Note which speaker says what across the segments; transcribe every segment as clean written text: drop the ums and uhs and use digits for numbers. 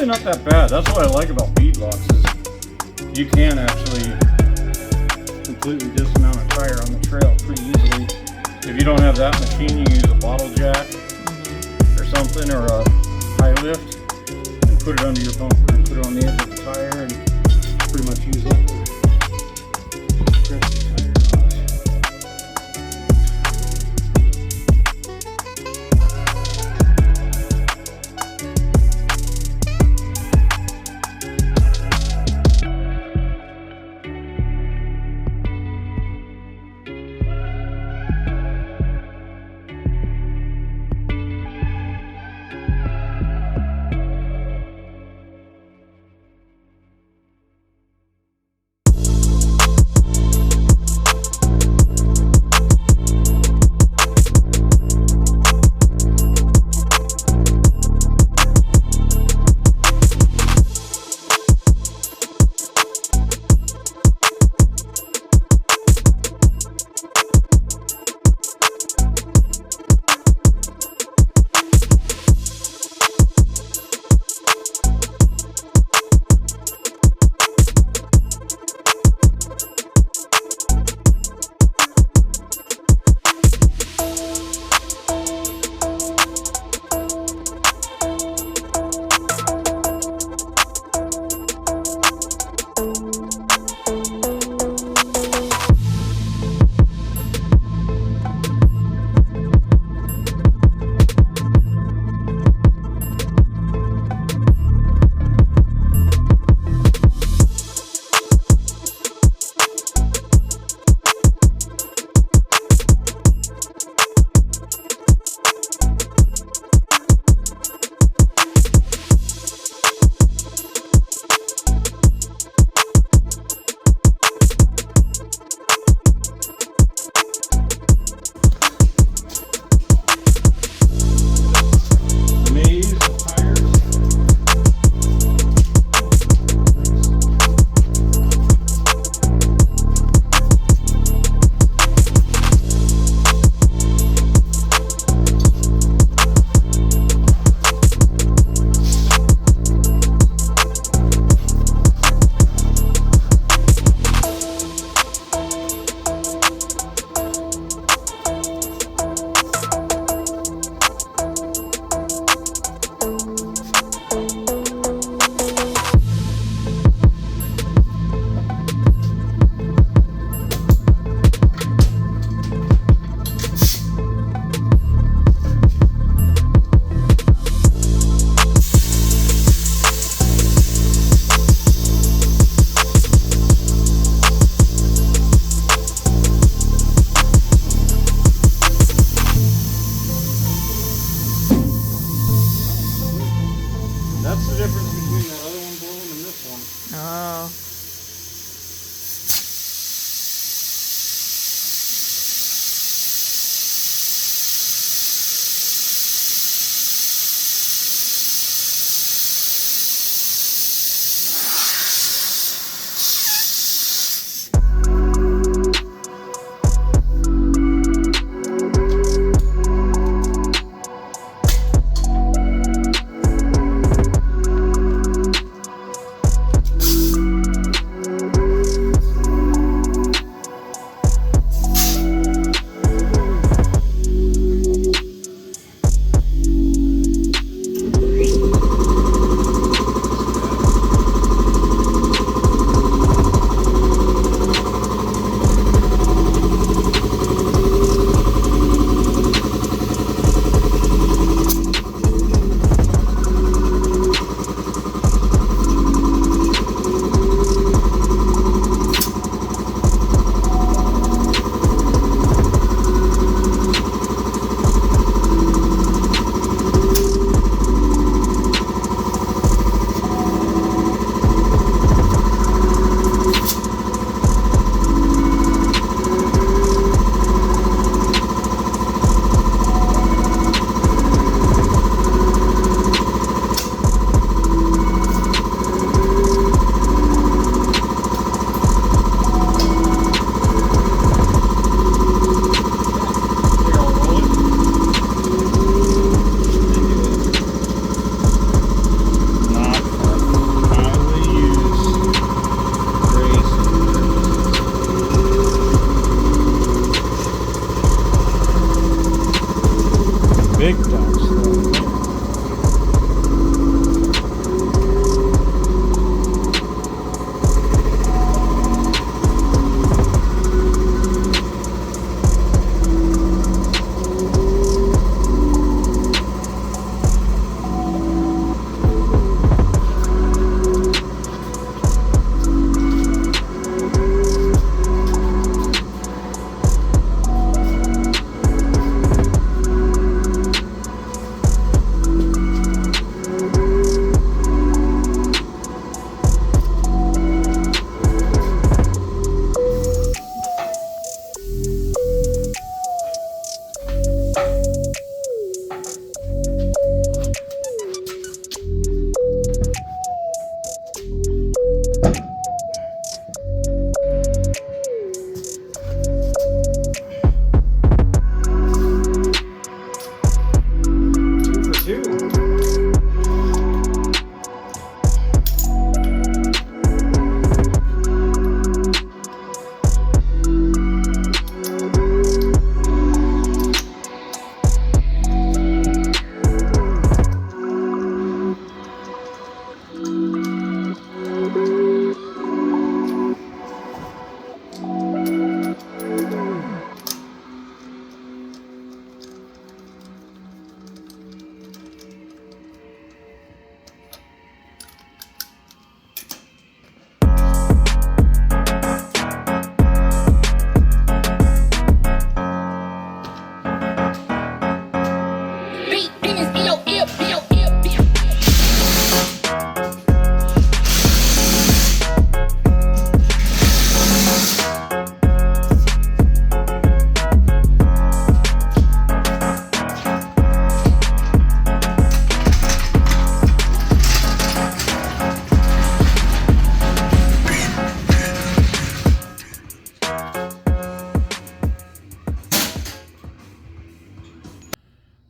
Speaker 1: really not that bad. That's what I like about bead locks is you can actually completely dismount a tire on the trail pretty easily. If you don't have that machine, you use a bottle jack or something, or a high lift, and put it under your bumper and put it on the edge of the tire and pretty much use that to press the tire. big ducks though.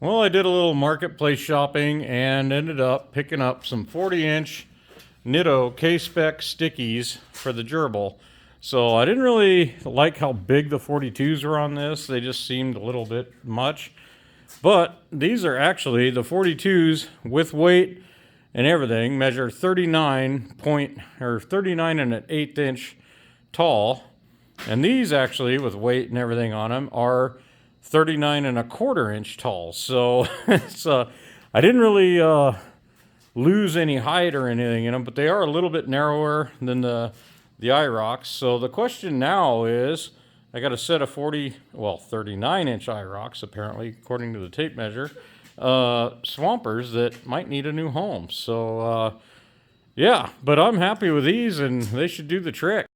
Speaker 1: Well, I did a little marketplace shopping and ended up picking up some 40-inch Nitto K-Spec stickies for the gerbil. So I didn't really like how big the 42s were on this. They just seemed a little bit much. But these are actually the 42s with weight and everything. Measure 39 and an 1/8 inch tall. And these actually, with weight and everything on them, are 39 and a 1/4 inch tall. So it's I didn't really lose any height or anything in them, but they are a little bit narrower than the IROCs. So the question now is, I got a set of 39-inch IROCs, apparently, according to the tape measure, swampers that might need a new home. So yeah, but I'm happy with these, and they should do the trick.